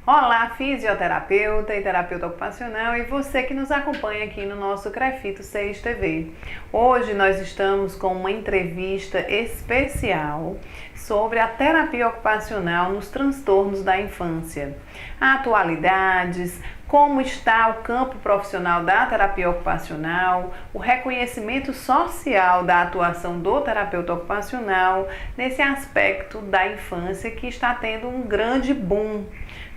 Olá, fisioterapeuta e terapeuta ocupacional e você que nos acompanha aqui no nosso Crefito 6 TV. Hoje nós estamos com uma entrevista especial sobre a terapia ocupacional nos transtornos da infância. Atualidades, como está o campo profissional da terapia ocupacional, o reconhecimento social da atuação do terapeuta ocupacional nesse aspecto da infância que está tendo um grande boom,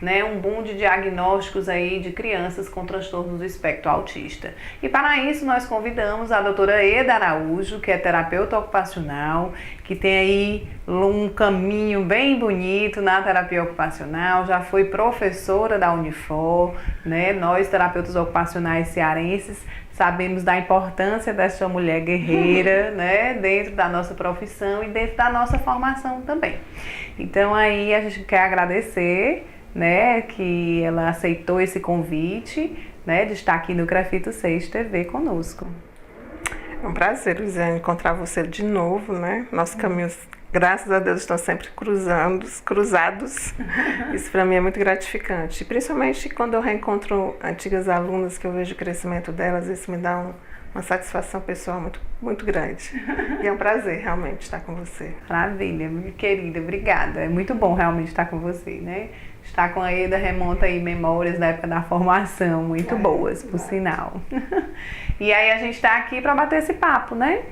né? Um boom de diagnósticos aí de crianças com transtornos do espectro autista. E para isso nós convidamos a doutora Eda Araújo, que é terapeuta ocupacional, que tem aí um caminho bem bonito na terapia ocupacional, já foi professora da Unifor, né? Nós, terapeutas ocupacionais cearenses, sabemos da importância dessa mulher guerreira, né? Dentro da nossa profissão e dentro da nossa formação também. Então aí a gente quer agradecer, né, que ela aceitou esse convite, né, de estar aqui no Crefito 6 TV conosco. É um prazer, Luiziane, encontrar você de novo, né? Nossos caminhos, graças a Deus, estão sempre cruzados. Isso para mim é muito gratificante. E principalmente quando eu reencontro antigas alunas, que eu vejo o crescimento delas, isso me dá uma satisfação pessoal muito grande. E é um prazer realmente estar com você. Maravilha, minha querida, obrigada. É muito bom realmente estar com você, né? Estar com a Eda remonta aí memórias da época da formação, muito boas, por sinal. E aí a gente está aqui para bater esse papo, né?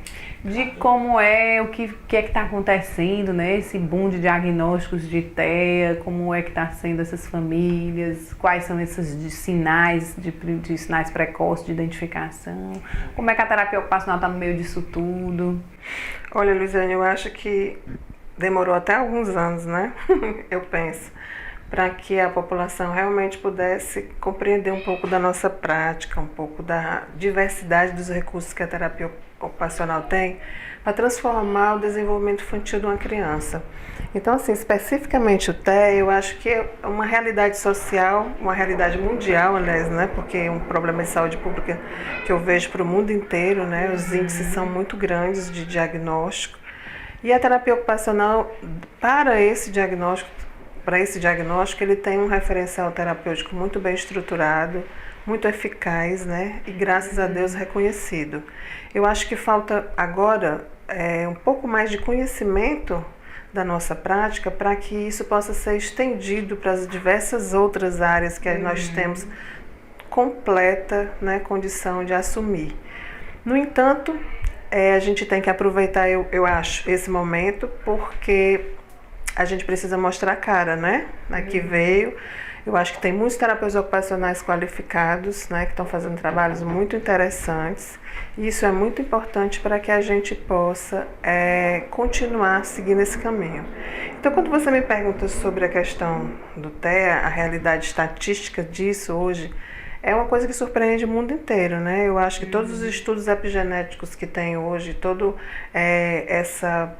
De como é, o que é que está acontecendo, né? Esse boom de diagnósticos de TEA, como é que está sendo essas famílias, quais são esses sinais, de sinais precoces de identificação, como é que a terapia ocupacional está no meio disso tudo. Olha, Luiziane, eu acho que demorou até alguns anos, né? Eu penso, para que a população realmente pudesse compreender um pouco da nossa prática, um pouco da diversidade dos recursos que a terapia ocupacional tem para transformar o desenvolvimento infantil de uma criança. Então, assim, especificamente o TEA, eu acho que é uma realidade social, uma realidade mundial, aliás, né? Porque é um problema de saúde pública que eu vejo para o mundo inteiro, né? Os índices são muito grandes de diagnóstico. E a terapia ocupacional, para esse diagnóstico, ele tem um referencial terapêutico muito bem estruturado, muito eficaz, né? E graças a Deus reconhecido. Eu acho que falta agora um pouco mais de conhecimento da nossa prática para que isso possa ser estendido para as diversas outras áreas que nós temos completa, né, condição de assumir. No entanto, a gente tem que aproveitar, eu acho, esse momento, porque a gente precisa mostrar a cara, né? Aqui veio. Eu acho que tem muitos terapeutas ocupacionais qualificados, né? Que estão fazendo trabalhos muito interessantes. E isso é muito importante para que a gente possa continuar seguindo esse caminho. Então, quando você me pergunta sobre a questão do TEA, a realidade estatística disso hoje, é uma coisa que surpreende o mundo inteiro, né? Eu acho que todos os estudos epigenéticos que tem hoje, toda essa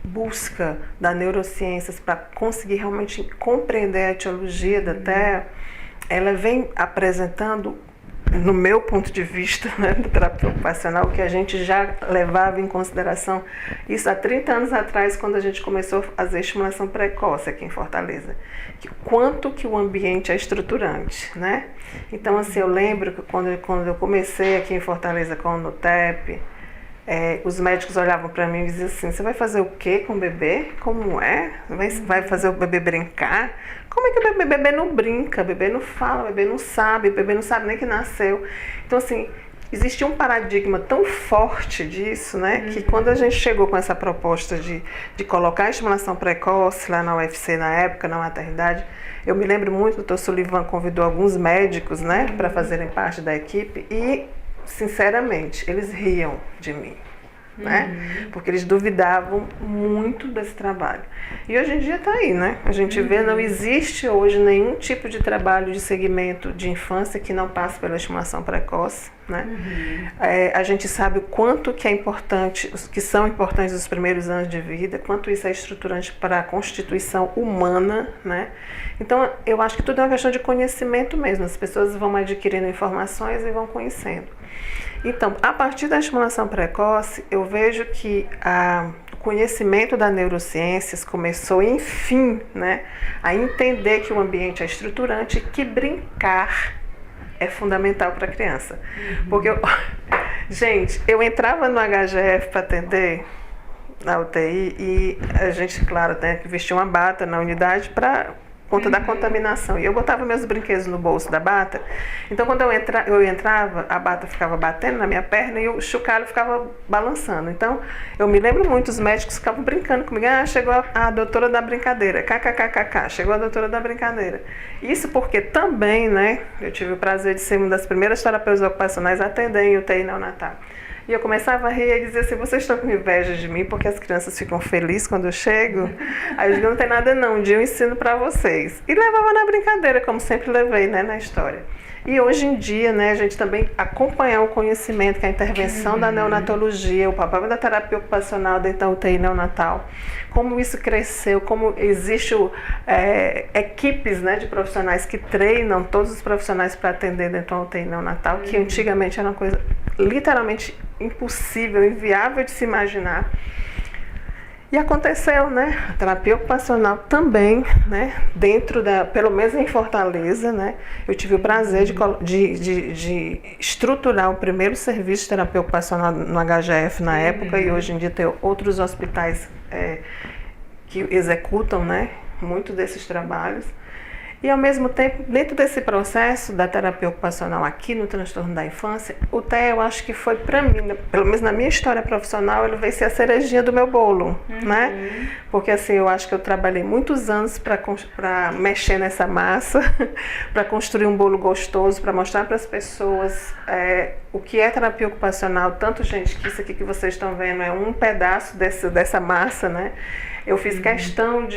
busca da neurociências para conseguir realmente compreender a etiologia da TEA, ela vem apresentando, no meu ponto de vista, né, da terapia ocupacional, que a gente já levava em consideração isso há 30 anos atrás, quando a gente começou a fazer estimulação precoce aqui em Fortaleza. Quanto que o ambiente é estruturante, né? Então, assim, eu lembro que quando eu comecei aqui em Fortaleza com o NUTEP, os médicos olhavam para mim e diziam assim: você vai fazer o quê com o bebê? Como é? Vai fazer o bebê brincar? Como é que o bebê não brinca? O bebê não fala, o bebê não sabe, o bebê não sabe nem que nasceu. Então, assim, existia um paradigma tão forte disso, né? Que quando a gente chegou com essa proposta de colocar a estimulação precoce lá na UFC na época, na maternidade, eu me lembro muito, o Dr. Sullivan convidou alguns médicos, né, para fazerem parte da equipe e, sinceramente, eles riam de mim. né? Porque eles duvidavam muito desse trabalho. E hoje em dia está aí, né? A gente vê, não existe hoje nenhum tipo de trabalho de segmento de infância que não passe pela estimulação precoce, né? A gente sabe o quanto que é importante, que são importantes os primeiros anos de vida, quanto isso é estruturante para a constituição humana, né? Então, eu acho que tudo é uma questão de conhecimento mesmo. As pessoas vão adquirindo informações e vão conhecendo. Então, a partir da estimulação precoce, eu vejo que o conhecimento das neurociências começou, enfim, né, a entender que o ambiente é estruturante e que brincar é fundamental para a criança. Porque, gente, eu entrava no HGF para atender na UTI e a gente, claro, tem que vestir uma bata na unidade para conta da contaminação. E eu botava meus brinquedos no bolso da bata. Então, quando eu entrava, a bata ficava batendo na minha perna e o chocalho ficava balançando. Então, eu me lembro muito, os médicos ficavam brincando comigo. Ah, chegou a doutora da brincadeira. KKKKK, chegou a doutora da brincadeira. Isso porque também, né, eu tive o prazer de ser uma das primeiras terapeutas ocupacionais a atender em UTI neonatal. E eu começava a rir e dizia assim, vocês estão com inveja de mim porque as crianças ficam felizes quando eu chego? Aí eu digo, não tem nada não, um dia eu ensino para vocês. E levava na brincadeira, como sempre levei, né, na história. E hoje em dia, né, a gente também acompanhar o conhecimento, que é a intervenção da neonatologia, o papel da terapia ocupacional dentro da UTI neonatal, como isso cresceu, como existe equipes, né, de profissionais que treinam todos os profissionais para atender dentro da UTI neonatal, que antigamente era uma coisa literalmente impossível, inviável de se imaginar. E aconteceu, né? A terapia ocupacional também, né? Dentro pelo menos em Fortaleza, né? Eu tive o prazer de estruturar o primeiro serviço de terapia ocupacional no HGF na época, e hoje em dia tem outros hospitais que executam, né? Muito desses trabalhos. E, ao mesmo tempo, dentro desse processo da terapia ocupacional aqui no transtorno da infância, o TEA, eu acho que foi para mim, pelo menos na minha história profissional, ele veio ser a cerejinha do meu bolo, né? Porque, assim, eu acho que eu trabalhei muitos anos para mexer nessa massa, para construir um bolo gostoso, para mostrar para as pessoas o que é terapia ocupacional. Tanto, gente, que isso aqui que vocês estão vendo é um pedaço dessa massa, né? Eu fiz questão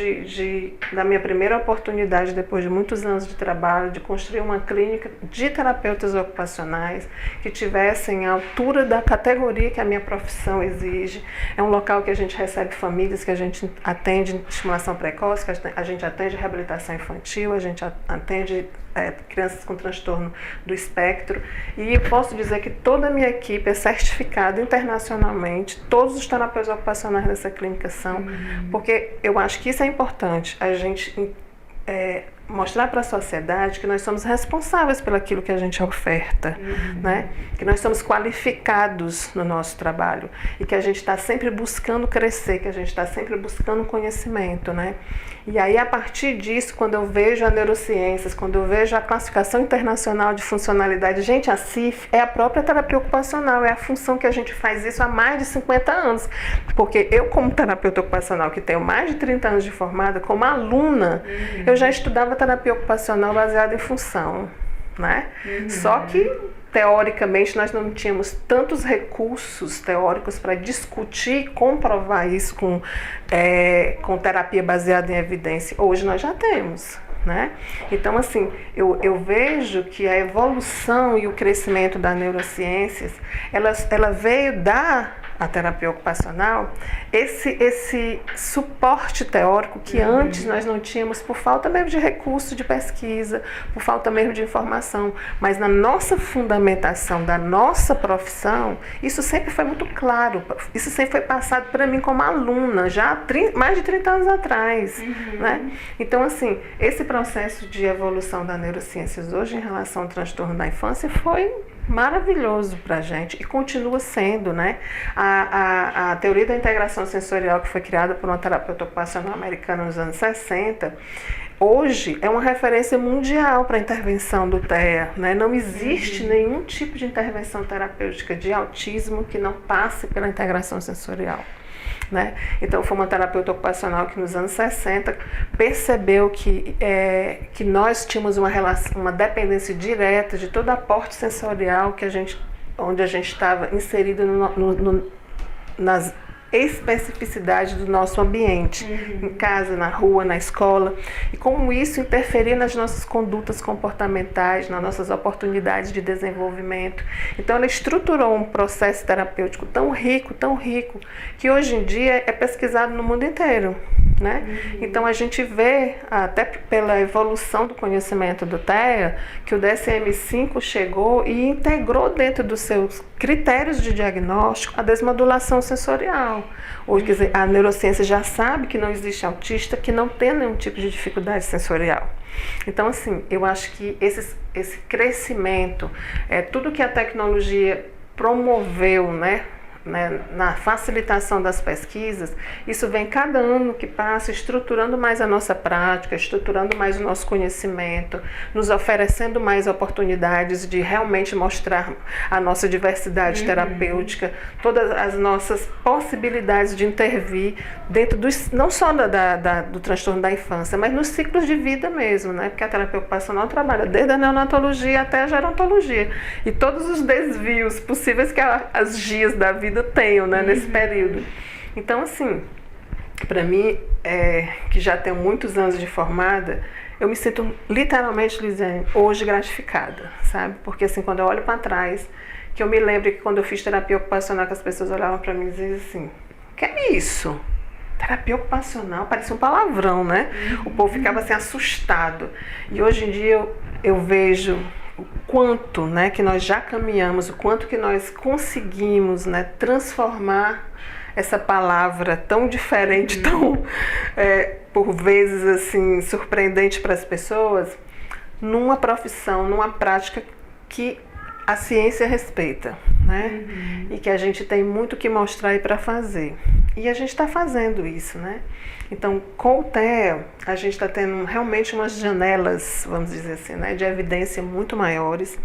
da minha primeira oportunidade, depois de muitos anos de trabalho, de construir uma clínica de terapeutas ocupacionais que tivessem a altura da categoria que a minha profissão exige. É um local que a gente recebe famílias, que a gente atende estimulação precoce, que a gente atende reabilitação infantil, a gente atende crianças com transtorno do espectro. E eu posso dizer que toda a minha equipe é certificada internacionalmente, todos os terapeutas ocupacionais dessa clínica são, porque eu acho que isso é importante, a gente mostrar para a sociedade que nós somos responsáveis pelo aquilo que a gente oferta, né? Que nós somos qualificados no nosso trabalho e que a gente está sempre buscando crescer, que a gente está sempre buscando conhecimento, né? E aí, a partir disso, quando eu vejo a neurociências, quando eu vejo a classificação internacional de funcionalidade, gente, a CIF é a própria terapia ocupacional, é a função que a gente faz isso há mais de 50 anos. Porque eu, como terapeuta ocupacional, que tenho mais de 30 anos de formada, como aluna, eu já estudava terapia ocupacional baseada em função, né? Só que, teoricamente, nós não tínhamos tantos recursos teóricos para discutir e comprovar isso com terapia baseada em evidência. Hoje nós já temos, né? Então, assim, eu vejo que a evolução e o crescimento das neurociências, ela veio dar a terapia ocupacional esse suporte teórico que antes nós não tínhamos por falta mesmo de recurso de pesquisa, por falta mesmo de informação. Mas na nossa fundamentação da nossa profissão, isso sempre foi muito claro, isso sempre foi passado para mim como aluna, já há mais de 30 anos atrás, né? Então, assim, esse processo de evolução das neurociências hoje em relação ao transtorno da infância foi maravilhoso para a gente e continua sendo, né? A teoria da integração sensorial, que foi criada por uma terapeuta ocupacional americana nos anos 60, hoje é uma referência mundial para a intervenção do TEA, né? Não existe nenhum tipo de intervenção terapêutica de autismo que não passe pela integração sensorial, né? Então, foi uma terapeuta ocupacional que nos anos 60 percebeu que nós tínhamos uma dependência direta de todo aporte sensorial onde a gente estava inserido nas especificidades do nosso ambiente, em casa, na rua, na escola, e como isso interferir nas nossas condutas comportamentais, nas nossas oportunidades de desenvolvimento. Então ela estruturou um processo terapêutico tão rico, que hoje em dia é pesquisado no mundo inteiro, né? Então a gente vê, até pela evolução do conhecimento do TEA, que o DSM-5 chegou e integrou dentro dos seus critérios de diagnóstico a desmodulação sensorial. Ou, quer dizer, a neurociência já sabe que não existe autista que não tenha nenhum tipo de dificuldade sensorial. Então, assim, eu acho que esse crescimento, tudo que a tecnologia promoveu, né, na facilitação das pesquisas, isso vem cada ano que passa estruturando mais a nossa prática, estruturando mais o nosso conhecimento, nos oferecendo mais oportunidades de realmente mostrar a nossa diversidade terapêutica, todas as nossas possibilidades de intervir dentro não só do transtorno da infância, mas nos ciclos de vida mesmo, né? Porque a terapia ocupacional trabalha desde a neonatologia até a gerontologia, e todos os desvios possíveis que as GIAs da vida tenho, né, nesse período. Então, assim, para mim, que já tenho muitos anos de formada, eu me sinto literalmente, Lisiane, hoje gratificada, sabe? Porque, assim, quando eu olho para trás, que eu me lembro que quando eu fiz terapia ocupacional, que as pessoas olhavam para mim e diziam assim, o que é isso? Terapia ocupacional, parecia um palavrão, né? O povo ficava assim assustado. E hoje em dia eu vejo o quanto, né, que nós já caminhamos, o quanto que nós conseguimos, né, transformar essa palavra tão diferente, tão, por vezes, assim, surpreendente para as pessoas, numa profissão, numa prática que a ciência respeita, né? E que a gente tem muito que mostrar e para fazer. E a gente está fazendo isso, né? Então, com o TEA, a gente está tendo realmente umas janelas, vamos dizer assim, né, de evidência muito maiores.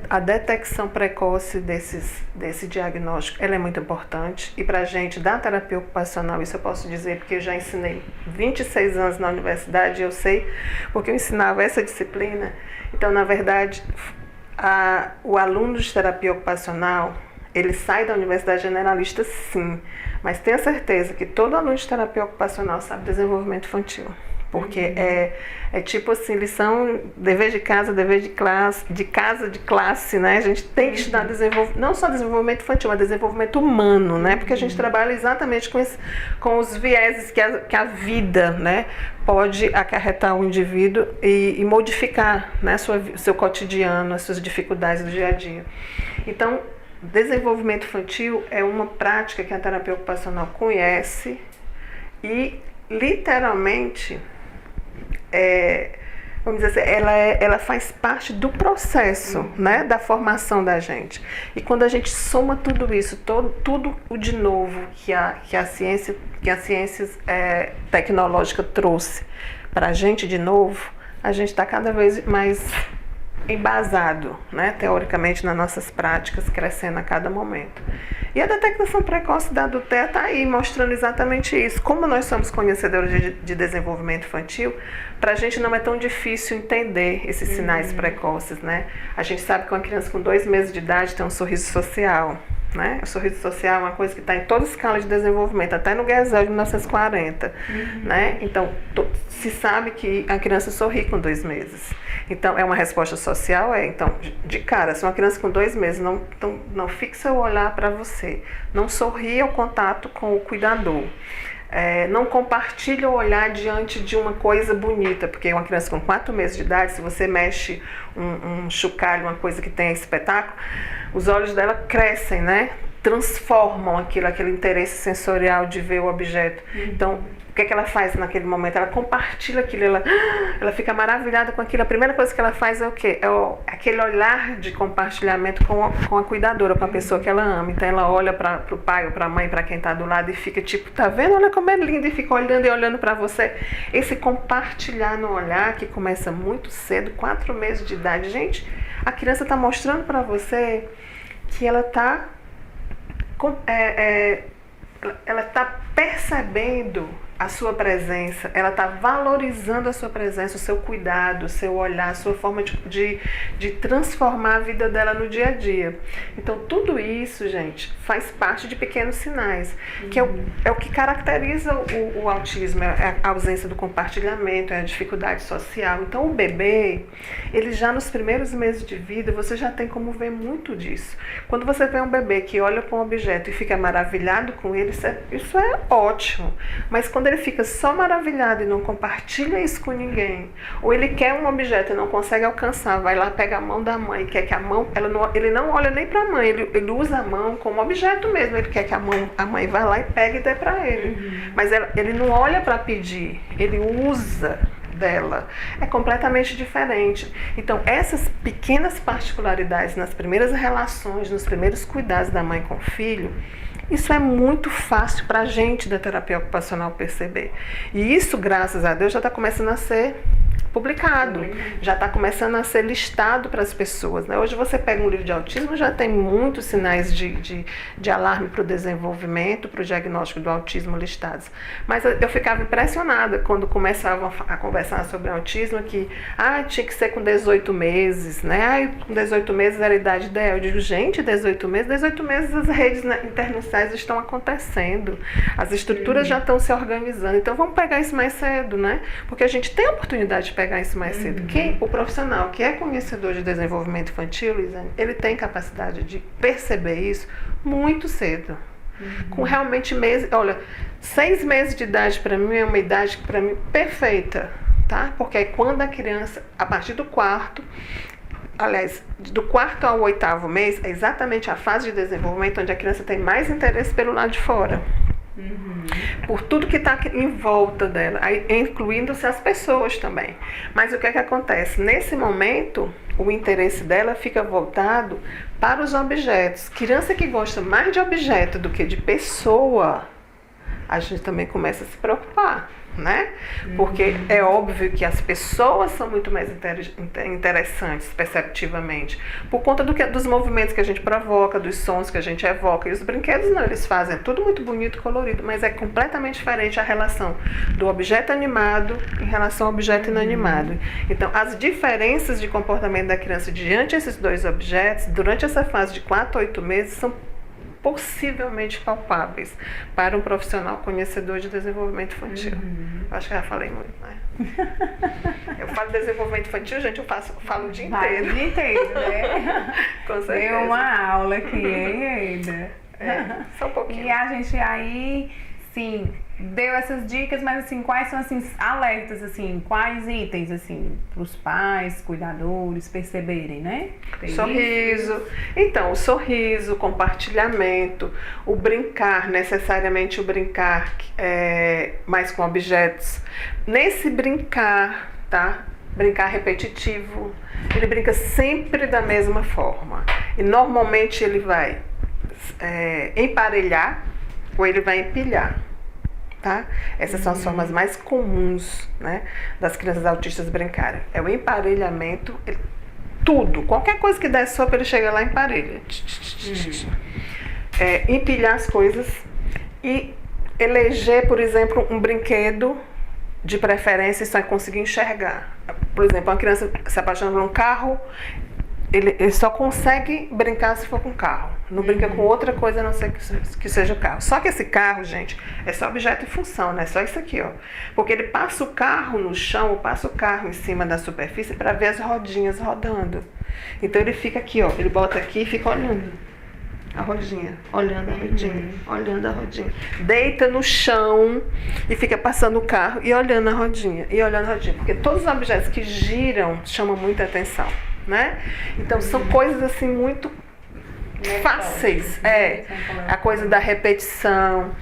A detecção precoce desse diagnóstico, ela é muito importante. E para a gente da terapia ocupacional, isso eu posso dizer porque eu já ensinei 26 anos na universidade, eu sei porque eu ensinava essa disciplina. Então, na verdade, o aluno de terapia ocupacional, ele sai da universidade generalista, sim, mas tenha certeza que todo aluno de terapia ocupacional sabe desenvolvimento infantil, porque é tipo assim, lição, dever de casa, dever de classe, de classe, né? A gente tem que estudar não só desenvolvimento infantil, mas desenvolvimento humano, né? Porque a gente trabalha exatamente com os vieses que a vida, né, pode acarretar o indivíduo e modificar, né, seu cotidiano, as suas dificuldades do dia a dia. Então, desenvolvimento infantil é uma prática que a terapia ocupacional conhece e, literalmente, vamos dizer assim, ela faz parte do processo, né, da formação da gente. E quando a gente soma tudo isso, tudo o de novo que a ciência tecnológica trouxe para a gente de novo, a gente está cada vez mais embasado, né, teoricamente, nas nossas práticas, crescendo a cada momento. E a detecção precoce da TEA está aí, mostrando exatamente isso. Como nós somos conhecedores de desenvolvimento infantil, para a gente não é tão difícil entender esses sinais precoces, né? A gente sabe que uma criança com 2 meses de idade tem um sorriso social, né? O sorriso social é uma coisa que está em toda a escala de desenvolvimento, até no Gesell de 1940, né? Então, se sabe que a criança sorri com 2 meses. Então, é uma resposta social? Então, de cara, se uma criança com 2 meses não fixa o olhar para você, não sorri ao contato com o cuidador, não compartilha o olhar diante de uma coisa bonita, porque uma criança com 4 meses de idade, se você mexe um chocalho, uma coisa que tem espetáculo, os olhos dela crescem, né? Transformam aquele interesse sensorial de ver o objeto. Então, o que ela faz naquele momento? Ela compartilha aquilo, ela fica maravilhada com aquilo. A primeira coisa que ela faz é o quê? Aquele olhar de compartilhamento com a cuidadora, com a pessoa que ela ama. Então ela olha para o pai ou para a mãe, para quem está do lado e fica tipo, tá vendo? Olha como é lindo, e fica olhando e olhando para você. Esse compartilhar no olhar que começa muito cedo, 4 meses de idade. Gente, a criança está mostrando para você que ela está percebendo a sua presença, ela está valorizando a sua presença, o seu cuidado, o seu olhar, a sua forma de transformar a vida dela no dia a dia. Então, tudo isso, gente, faz parte de pequenos sinais, que é o que caracteriza o autismo, é a ausência do compartilhamento, é a dificuldade social. Então, o bebê, ele já nos primeiros meses de vida, você já tem como ver muito disso. Quando você vê um bebê que olha para um objeto e fica maravilhado com ele, isso é ótimo. Mas quando ele fica só maravilhado e não compartilha isso com ninguém, ou ele quer um objeto e não consegue alcançar, vai lá, pega a mão da mãe, quer que a mão, ele não olha nem para a mãe, ele usa a mão como objeto mesmo, ele quer que a mãe vá lá e pegue e dê para ele. Mas ele não olha para pedir, ele usa dela. É completamente diferente. Então, essas pequenas particularidades nas primeiras relações, nos primeiros cuidados da mãe com o filho, isso é muito fácil para a gente da terapia ocupacional perceber. E isso, graças a Deus, já está começando a ser publicado, já está começando a ser listado para as pessoas, né? Hoje você pega um livro de autismo, já tem muitos sinais de alarme para o desenvolvimento, para o diagnóstico do autismo listados. Mas eu ficava impressionada quando começavam a conversar sobre autismo, que tinha que ser com 18 meses, né? Com 18 meses era a idade ideal. Eu digo, gente, 18 meses as redes internacionais estão acontecendo, as estruturas já estão se organizando, então vamos pegar isso mais cedo, né? Porque a gente tem a oportunidade de pegar isso mais cedo. O profissional que é conhecedor de desenvolvimento infantil, Luiziane, ele tem capacidade de perceber isso muito cedo. Com realmente meses, olha, 6 meses de idade para mim é uma idade para mim perfeita, tá? Porque é quando a criança, a partir do quarto, aliás, do quarto ao 8º mês, é exatamente a fase de desenvolvimento onde a criança tem mais interesse pelo lado de fora. Por tudo que está em volta dela, incluindo-se as pessoas também. Mas o que é que acontece? Nesse momento, o interesse dela fica voltado para os objetos. Criança que gosta mais de objeto do que de pessoa, a gente também começa a se preocupar, né? Porque é óbvio que as pessoas são muito mais interessantes perceptivamente, por conta dos movimentos que a gente provoca, dos sons que a gente evoca. E os brinquedos não, eles fazem tudo muito bonito e colorido, mas é completamente diferente a relação do objeto animado em relação ao objeto inanimado. Então, as diferenças de comportamento da criança diante desses dois objetos, durante essa fase de 4 a 8 meses, são possivelmente palpáveis para um profissional conhecedor de desenvolvimento infantil. Acho que já falei muito, né? Eu falo desenvolvimento infantil, gente, eu falo o dia inteiro. O dia inteiro, né? Com certeza. Deu uma aula aqui, hein, Eida? Só um pouquinho. E a gente aí, sim, deu essas dicas, mas assim, quais são assim, alertas, assim, quais itens, assim, para os pais, cuidadores perceberem, né? Sorriso. Então, o sorriso, compartilhamento, o brincar, necessariamente o brincar mais com objetos. Nesse brincar, tá? Brincar repetitivo, ele brinca sempre da mesma forma. E normalmente ele vai emparelhar ou ele vai empilhar. Tá? Essas são as formas mais comuns, né, das crianças autistas brincarem. É o emparelhamento, tudo, qualquer coisa que der sopa, ele chega lá e emparelha. Empilhar as coisas e eleger, por exemplo, um brinquedo de preferência e só conseguir enxergar. Por exemplo, uma criança se apaixona por um carro, ele só consegue brincar se for com carro. Não brinca com outra coisa a não ser que seja o carro. Só que esse carro, gente, é só objeto e função, né? Só isso aqui, ó. Porque ele passa o carro no chão, ou passa o carro em cima da superfície para ver as rodinhas rodando. Então ele fica aqui, ó. Ele bota aqui e fica olhando a rodinha, olhando a rodinha, olhando a rodinha. Deita no chão e fica passando o carro e olhando a rodinha, Porque todos os objetos que giram chamam muita atenção, né? Então são coisas assim muito fáceis. A coisa da repetição,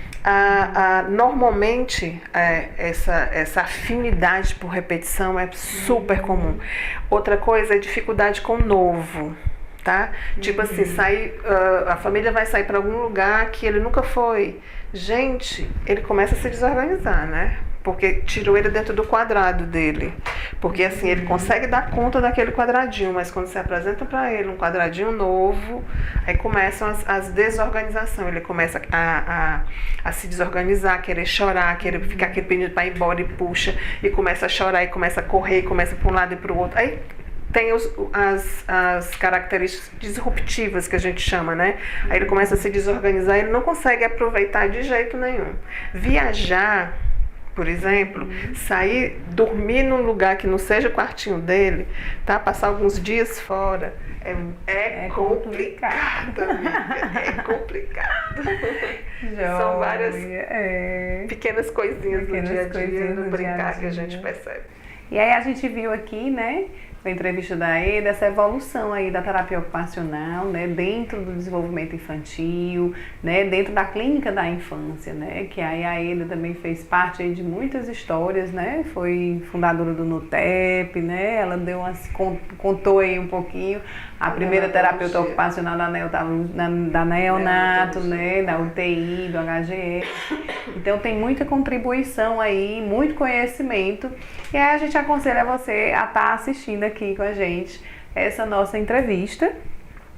normalmente essa afinidade por repetição é super comum. Outra coisa é dificuldade com o novo, tá? Tipo assim, a família vai sair para algum lugar que ele nunca foi. Gente, ele começa a se desorganizar, né? porque tirou ele dentro do quadrado dele. Porque assim, ele consegue dar conta daquele quadradinho, mas quando você apresenta para ele um quadradinho novo, aí começam as desorganizações. Ele começa a se desorganizar, querer chorar, querer ficar aquele pedido para ir embora e puxa, e começa a chorar, e começa a correr, e começa para um lado e para o outro. Aí tem as características disruptivas que a gente chama, né? Aí ele começa a se desorganizar, ele não consegue aproveitar de jeito nenhum. Viajar, por exemplo, sair, dormir num lugar que não seja o quartinho dele, tá? Passar alguns dias fora, é complicado, amiga, é complicado. São várias pequenas coisinhas no dia a dia, no brincar que a gente percebe. E aí a gente viu aqui, né, na entrevista da Aida, essa evolução aí da terapia ocupacional, né, dentro do desenvolvimento infantil, né, dentro da clínica da infância, né, que aí a Aida também fez parte aí de muitas histórias, né, foi fundadora do NUTEP, né, ela contou aí um pouquinho a primeira terapeuta ocupacional da neonato, né, da UTI, do HGE. Então tem muita contribuição aí, muito conhecimento, e aí a gente aconselha você a estar assistindo aqui com a gente essa nossa entrevista,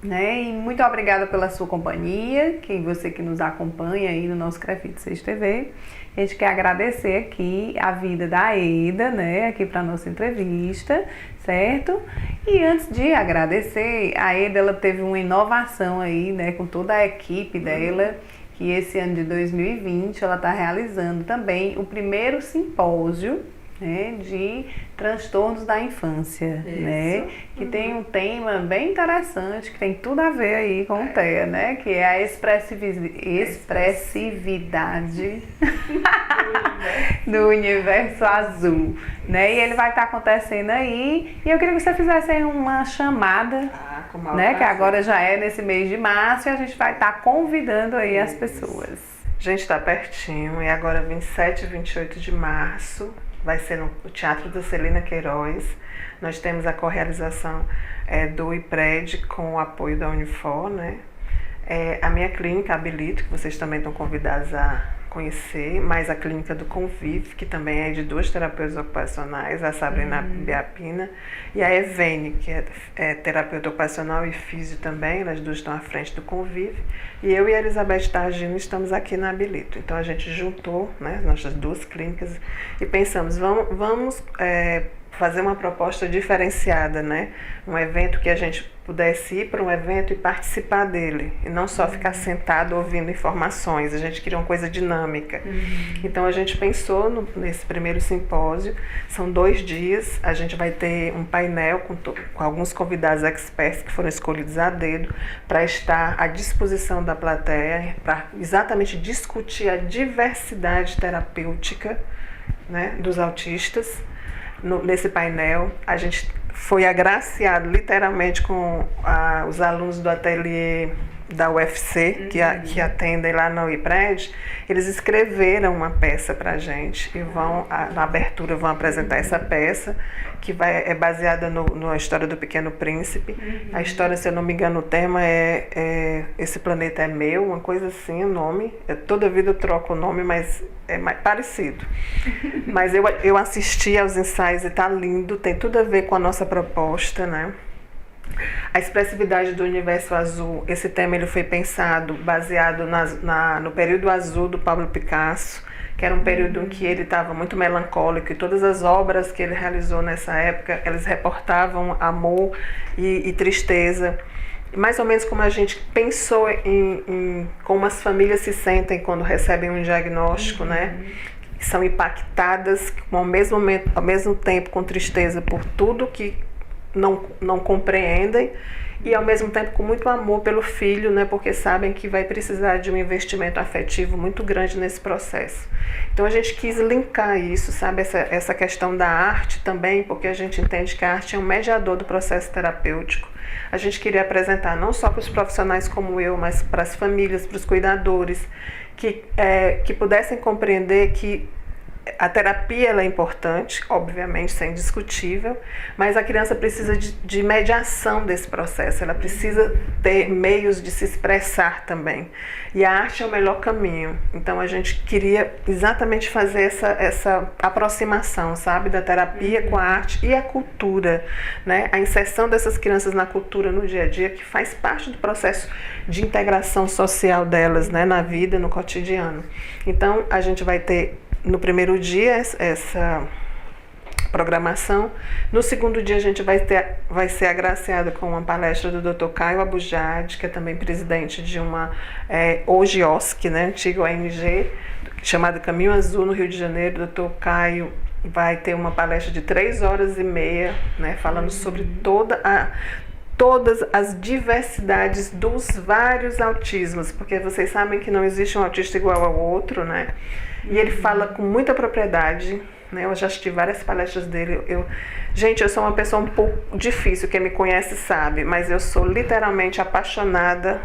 né? E muito obrigada pela sua companhia, você que nos acompanha aí no nosso CREFIT 6 TV. A gente quer agradecer aqui a vida da Aida, né, aqui para nossa entrevista, certo? E antes de agradecer, a Aida, ela teve uma inovação aí, né, com toda a equipe dela, que esse ano de 2020 ela está realizando também o primeiro simpósio, né, de transtornos da infância, né, que tem um tema bem interessante, que tem tudo a ver aí com o TEA, né, que é a expressividade do universo azul, né, e ele vai estar acontecendo aí, e eu queria que você fizesse aí uma chamada, né, que agora já é nesse mês de março, e a gente vai estar convidando aí as pessoas. Gente, está pertinho, e agora 27 e 28 de março, vai ser no Teatro da Celina Queiroz. Nós temos a correalização do IPRED com o apoio da Unifor, né? A minha clínica, a Habilito, que vocês também estão convidados a conhecer, mais a clínica do Convive, que também é de 2 terapeutas ocupacionais, a Sabrina Biapina e a Evene, que é terapeuta ocupacional e físio também, elas duas estão à frente do Convive, e eu e a Elizabeth Targino estamos aqui na Habilito. Então a gente juntou, né, nossas 2 clínicas e pensamos, vamos fazer uma proposta diferenciada, né? Um evento que a gente pudesse ir para um evento e participar dele, e não só ficar sentado ouvindo informações. A gente queria uma coisa dinâmica. Então a gente pensou nesse primeiro simpósio, são 2 dias, a gente vai ter um painel com alguns convidados experts que foram escolhidos a dedo para estar à disposição da plateia, para exatamente discutir a diversidade terapêutica, né, dos autistas. Nesse painel, a gente foi agraciado literalmente com os alunos do ateliê da UFC, que atendem lá na IPRED. Eles escreveram uma peça para a gente e na abertura vão apresentar essa peça, que é baseada na história do Pequeno Príncipe. A história, se eu não me engano, o tema é Esse Planeta é Meu, uma coisa assim, o nome. Toda vida eu troco o nome, mas é mais parecido. Mas eu assisti aos ensaios e tá lindo, tem tudo a ver com a nossa proposta, né? A expressividade do universo azul, esse tema ele foi pensado baseado no período azul do Pablo Picasso, que era um período em que ele estava muito melancólico, e todas as obras que ele realizou nessa época, elas reportavam amor e tristeza. Mais ou menos como a gente pensou em como as famílias se sentem quando recebem um diagnóstico, né? São impactadas ao mesmo tempo com tristeza por tudo que não compreendem, e ao mesmo tempo com muito amor pelo filho, né, porque sabem que vai precisar de um investimento afetivo muito grande nesse processo. Então a gente quis linkar isso, sabe, essa questão da arte também, porque a gente entende que a arte é um mediador do processo terapêutico. A gente queria apresentar não só para os profissionais como eu, mas para as famílias, para os cuidadores, que pudessem compreender que A terapia ela é importante, obviamente, isso é indiscutível, mas a criança precisa de mediação desse processo, ela precisa ter meios de se expressar também. E a arte é o melhor caminho. Então a gente queria exatamente fazer essa aproximação, sabe, da terapia com a arte e a cultura, né? A inserção dessas crianças na cultura no dia a dia, que faz parte do processo de integração social delas, né, na vida, no cotidiano. Então a gente vai ter no primeiro dia essa programação. No segundo dia a gente vai ser agraciado com uma palestra do Dr. Caio Abujad, que é também presidente de uma OGIOSC, né, antiga ONG, chamada Caminho Azul, no Rio de Janeiro. O Dr. Caio vai ter uma palestra de 3h30, né, falando sobre todas as diversidades dos vários autismos, porque vocês sabem que não existe um autista igual ao outro, né? E ele fala com muita propriedade, né? Eu já assisti várias palestras dele. Gente, eu sou uma pessoa um pouco difícil, quem me conhece sabe, mas eu sou literalmente apaixonada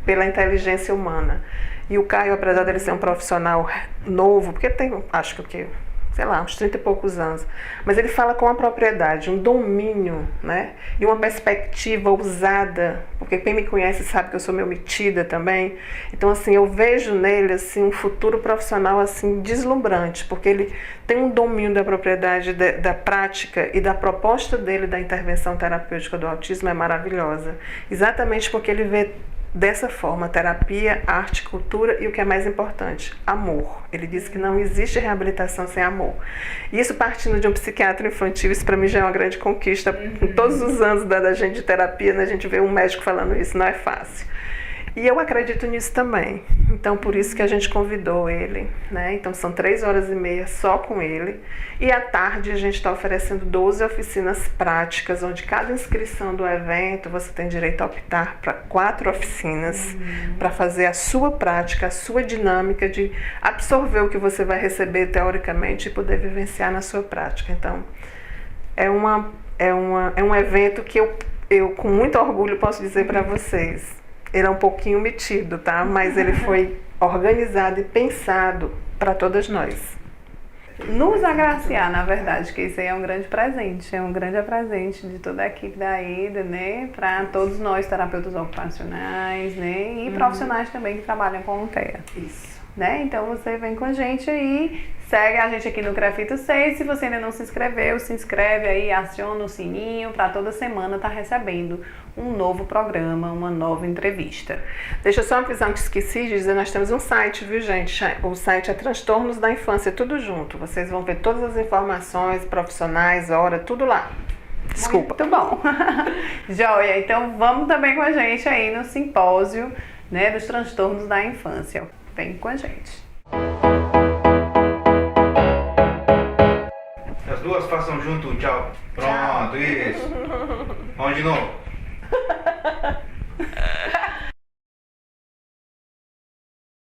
pela inteligência humana. E o Caio, apesar dele ser um profissional novo, porque tem, acho que sei lá, uns 30 e poucos anos, mas ele fala com uma propriedade, um domínio, né? E uma perspectiva ousada, porque quem me conhece sabe que eu sou meio metida também. Então, assim, eu vejo nele, assim, um futuro profissional, assim, deslumbrante, porque ele tem um domínio da propriedade da prática, e da proposta dele da intervenção terapêutica do autismo é maravilhosa, exatamente porque ele vê dessa forma, terapia, arte, cultura e o que é mais importante, amor. Ele diz que não existe reabilitação sem amor. Isso partindo de um psiquiatra infantil, isso para mim já é uma grande conquista. Em todos os anos da gente de terapia, né, a gente vê um médico falando isso, não é fácil. E eu acredito nisso também. Então, por isso que a gente convidou ele, né? Então, são 3h30 só com ele. E à tarde a gente está oferecendo 12 oficinas práticas, onde cada inscrição do evento você tem direito a optar para 4 oficinas, para fazer a sua prática, a sua dinâmica de absorver o que você vai receber teoricamente e poder vivenciar na sua prática. Então, é um evento que eu com muito orgulho posso dizer para vocês. Ele é um pouquinho metido, tá? Mas ele foi organizado e pensado para todas nós. Nos agraciar, na verdade, que isso aí é um grande presente de toda a equipe da AIDA, né? Para todos nós, terapeutas ocupacionais, né? E profissionais também que trabalham com o TEA. Isso. Né? Então você vem com a gente aí, segue a gente aqui no Grafito 6. Se você ainda não se inscreveu, se inscreve aí, aciona o sininho para toda semana estar recebendo um novo programa, uma nova entrevista. Deixa eu só avisar que esqueci de dizer, nós temos um site, viu, gente? O site é Transtornos da Infância, tudo junto. Vocês vão ver todas as informações, profissionais, hora, tudo lá. Desculpa. Muito bom. Joia, então vamos também com a gente aí no simpósio, né, dos transtornos da infância. Vem com a gente. As duas façam junto, tchau. Pronto, isso. Vamos de novo.